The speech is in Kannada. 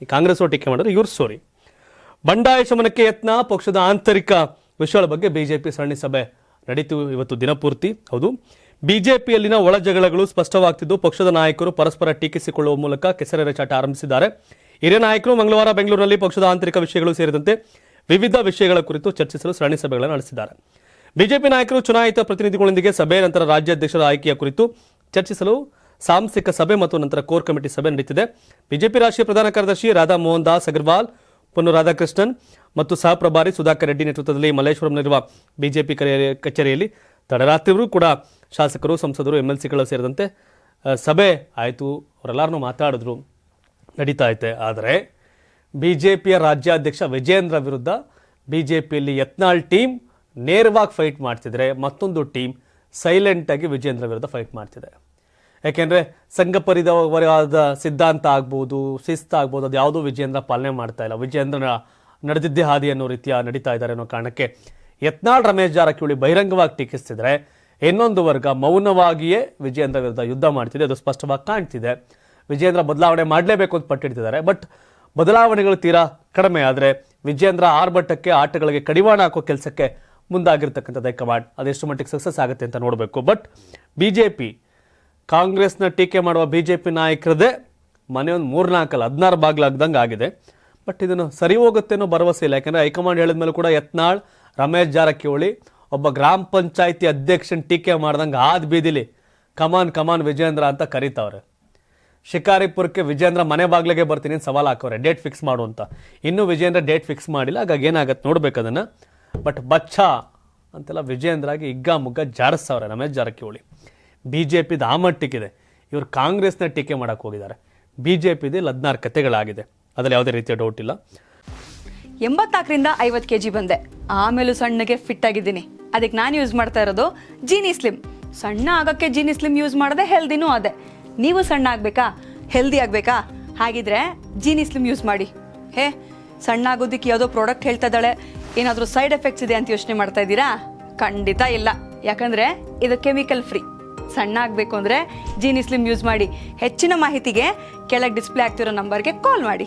ಈ ಕಾಂಗ್ರೆಸ್ ಅವರು ಟೀಕೆ ಮಾಡಿದ್ರೆ ಇವ್ರ ಸ್ಟೋರಿ. ಬಂಡಾಯ ಶಮನಕ್ಕೆ ಯತ್ನ, ಪಕ್ಷದ ಆಂತರಿಕ ವಿಷಯಗಳ ಬಗ್ಗೆ ಬಿಜೆಪಿ ಸರಣಿ ಸಭೆ ನಡೀತು ಇವತ್ತು ದಿನಪೂರ್ತಿ. ಹೌದು, ಬಿಜೆಪಿಯಲ್ಲಿನ ಒಳ ಜಗಳಗಳು ಸ್ಪಷ್ಟವಾಗ್ತಿದ್ದು ಪಕ್ಷದ ನಾಯಕರು ಪರಸ್ಪರ ಟೀಕಿಸಿಕೊಳ್ಳುವ ಮೂಲಕ ಕೆಸರೆರಚಾಟ ಆರಂಭಿಸಿದ್ದಾರೆ. ಹಿರಿಯ ನಾಯಕರು ಮಂಗಳವಾರ ಬೆಂಗಳೂರಿನಲ್ಲಿ ಪಕ್ಷದ ಆಂತರಿಕ ವಿಷಯಗಳು ಸೇರಿದಂತೆ ವಿವಿಧ ವಿಷಯಗಳ ಕುರಿತು ಚರ್ಚಿಸಲು ಸರಣಿ ಸಭೆಗಳನ್ನು ನಡೆಸಿದ್ದಾರೆ. ಬಿಜೆಪಿ ನಾಯಕರು ಚುನಾಯಿತ ಪ್ರತಿನಿಧಿಗಳೊಂದಿಗೆ ಸಭೆ, ನಂತರ ರಾಜ್ಯಾಧ್ಯಕ್ಷರ ಆಯ್ಕೆಯ ಕುರಿತು ಚರ್ಚಿಸಲು ಸಾಂಸ್ಥಿಕ ಸಭೆ ಮತ್ತು ನಂತರ ಕೋರ್ ಕಮಿಟಿ ಸಭೆ ನಡೆಯುತ್ತಿದೆ. ಬಿಜೆಪಿ ರಾಷ್ಟ್ರೀಯ ಪ್ರಧಾನ ಕಾರ್ಯದರ್ಶಿ ರಾಧಾ ಮೋಹನ್ ದಾಸ್ ಅಗರ್ವಾಲ್, ಪೊನ್ನು ರಾಧಾಕೃಷ್ಣನ್ ಮತ್ತು ಸಹ ಪ್ರಭಾರಿ ಸುಧಾಕರ್ ರೆಡ್ಡಿ ನೇತೃತ್ವದಲ್ಲಿ ಮಲ್ಲೇಶ್ವರಂನಲ್ಲಿರುವ ಬಿಜೆಪಿ ಕಚೇರಿಯಲ್ಲಿ ತಡರಾತ್ರಿಯೂ ಕೂಡ ಶಾಸಕರು, ಸಂಸದರು, MLCಗಳು ಸೇರಿದಂತೆ ಸಭೆ ಆಯಿತು. ಅವರೆಲ್ಲರನ್ನೂ ಮಾತಾಡಿದ್ರು, ನಡೀತಾ ಐತೆ. ಆದರೆ ಬಿಜೆಪಿಯ ರಾಜ್ಯಾಧ್ಯಕ್ಷ ವಿಜೇಂದ್ರ ವಿರುದ್ಧ ಬಿಜೆಪಿಯಲ್ಲಿ ಯತ್ನಾಳ್ ಟೀಮ್ ನೇರವಾಗಿ ಫೈಟ್ ಮಾಡ್ತಿದ್ರೆ, ಮತ್ತೊಂದು ಟೀಮ್ ಸೈಲೆಂಟಾಗಿ ವಿಜೇಂದ್ರ ವಿರುದ್ಧ ಫೈಟ್ ಮಾಡ್ತಿದೆ. ಯಾಕೆಂದರೆ ಸಂಘ ಪರಿವಾರದ ಸಿದ್ಧಾಂತ ಆಗ್ಬೋದು, ಶಿಸ್ತಾಗ್ಬೋದು, ಅದು ಯಾವುದೂ ವಿಜೇಂದ್ರ ಪಾಲನೆ ಮಾಡ್ತಾ ಇಲ್ಲ. ವಿಜೇಂದ್ರನ ನಡೆದಿದ್ದೇ ಹಾದಿ ಅನ್ನೋ ರೀತಿಯ ನಡೀತಾ ಇದ್ದಾರೆ ಅನ್ನೋ ಕಾರಣಕ್ಕೆ ಯತ್ನಾಳ್ ರಮೇಶ್ ಜಾರಕಿಹೊಳಿ ಬಹಿರಂಗವಾಗಿ ಟೀಕಿಸ್ತಿದ್ರೆ, ಇನ್ನೊಂದು ವರ್ಗ ಮೌನವಾಗಿಯೇ ವಿಜೇಂದ್ರ ವಿರುದ್ಧ ಯುದ್ಧ ಮಾಡ್ತಿದೆ. ಅದು ಸ್ಪಷ್ಟವಾಗಿ ಕಾಣ್ತಿದೆ. ವಿಜೇಂದ್ರ ಬದಲಾವಣೆ ಮಾಡಲೇಬೇಕು ಅಂತ ಪಟ್ಟಿಡ್ತಿದ್ದಾರೆ. ಬಟ್ ಬದಲಾವಣೆಗಳು ತೀರಾ ಕಡಿಮೆ. ಆದರೆ ವಿಜೇಂದ್ರ ಆರ್ಭಟಕ್ಕೆ, ಆಟಗಳಿಗೆ ಕಡಿವಾಣ ಹಾಕೋ ಕೆಲಸಕ್ಕೆ ಮುಂದಾಗಿರ್ತಕ್ಕಂಥದ್ದು ಹೈಕಮಾಂಡ್. ಅದೆಷ್ಟು ಮಟ್ಟಿಗೆ ಸಕ್ಸಸ್ ಆಗುತ್ತೆ ಅಂತ ನೋಡಬೇಕು. ಬಟ್ ಬಿಜೆಪಿ ಕಾಂಗ್ರೆಸ್ನ ಟೀಕೆ ಮಾಡುವ ಬಿಜೆಪಿ ನಾಯಕರದೇ ಮನೆ ಒಂದು 3-4 ಬಾಗ್ಲಾಗ್ದಂಗೆ ಆಗಿದೆ. ಬಟ್ ಇದನ್ನು ಸರಿ ಹೋಗುತ್ತೆ ಅನ್ನೋ ಭರವಸೆ ಇಲ್ಲ. ಯಾಕೆಂದರೆ ಹೈಕಮಾಂಡ್ ಹೇಳಿದ ಮೇಲೆ ಕೂಡ ಯತ್ನಾಳ್ ರಮೇಶ್ ಜಾರಕಿಹೊಳಿ ಒಬ್ಬ ಗ್ರಾಮ ಪಂಚಾಯಿತಿ ಅಧ್ಯಕ್ಷನ ಟೀಕೆ ಮಾಡ್ದಂಗೆ ಆದ ಬೀದಿಲಿ ಕಮಾನ್ ವಿಜೇಂದ್ರ ಅಂತ ಕರೀತಾವ್ರೆ. ಶಿಕಾರಿಪುರಕ್ಕೆ ವಿಜೇಂದ್ರ ಮನೆ ಬಾಗ್ಲಿಗೆ ಬರ್ತೀನಿ ಅಂತ ಸವಾಲು ಹಾಕವ್ರೆ, ಡೇಟ್ ಫಿಕ್ಸ್ ಮಾಡು ಅಂತ. ಇನ್ನೂ ವಿಜೇಂದ್ರ ಡೇಟ್ ಫಿಕ್ಸ್ ಮಾಡಿಲ್ಲ. ಹಾಗಾಗಿ ಏನಾಗತ್ತೆ ನೋಡ್ಬೇಕು ಅದನ್ನು. ಬಟ್ ಬಚ್ಚಾ ಅಂತೆಲ್ಲ ವಿಜೇಂದ್ರಾಗಿ ಹಿಗ್ಗಾಮುಗ್ಗ ಜಾಡಿಸ್ತವ್ರೆ ರಮೇಶ್ ಜಾರಕಿಹೊಳಿ. ಬಿಜೆಪಿದು ಆ ಮಟ್ಟಿಗಿದೆ. ಇವರು ಕಾಂಗ್ರೆಸ್ನ ಟೀಕೆ ಮಾಡಕ್ಕೆ ಹೋಗಿದ್ದಾರೆ. ಬಿಜೆಪಿದು 14 ಕತೆಗಳಾಗಿದೆ, ಅದ್ರಲ್ಲಿ ಯಾವುದೇ ರೀತಿಯ ಡೌಟ್ ಇಲ್ಲ. 84ರಿಂದ 50 kg ಬಂದೆ, ಆಮೇಲೂ ಸಣ್ಣಗೆ ಫಿಟ್ ಆಗಿದ್ದೀನಿ. ಅದಕ್ಕೆ ನಾನು ಯೂಸ್ ಮಾಡ್ತಾ ಇರೋದು ಜೀನಿ ಸ್ಲಿಮ್. ಸಣ್ಣ ಆಗಕ್ಕೆ ಜೀನಿ ಸ್ಲಿಮ್ ಯೂಸ್ ಮಾಡಿದೆ, ಹೆಲ್ದಿನೂ ಅದೇ. ನೀವು ಸಣ್ಣ ಆಗಬೇಕಾ, ಹೆಲ್ದಿ ಆಗಬೇಕಾ? ಹಾಗಿದ್ರೆ ಜೀನಿ ಸ್ಲಿಮ್ ಯೂಸ್ ಮಾಡಿ. ಸಣ್ಣ ಆಗೋದಕ್ಕೆ ಯಾವುದೋ ಪ್ರಾಡಕ್ಟ್ ಹೇಳ್ತಾ ಇದ್ದಾಳೆ, ಏನಾದರೂ ಸೈಡ್ ಎಫೆಕ್ಟ್ಸ್ ಇದೆ ಅಂತ ಯೋಚನೆ ಮಾಡ್ತಾ ಇದ್ದೀರಾ? ಖಂಡಿತ ಇಲ್ಲ. ಯಾಕಂದರೆ ಇದು ಕೆಮಿಕಲ್ ಫ್ರೀ. ಸಣ್ಣ ಆಗಬೇಕು ಅಂದರೆ ಜೀನಿ ಸ್ಲಿಮ್ ಯೂಸ್ ಮಾಡಿ. ಹೆಚ್ಚಿನ ಮಾಹಿತಿಗೆ ಕೆಳಗೆ ಡಿಸ್ಪ್ಲೇ ಆಗ್ತಿರೋ ನಂಬರ್ಗೆ ಕಾಲ್ ಮಾಡಿ.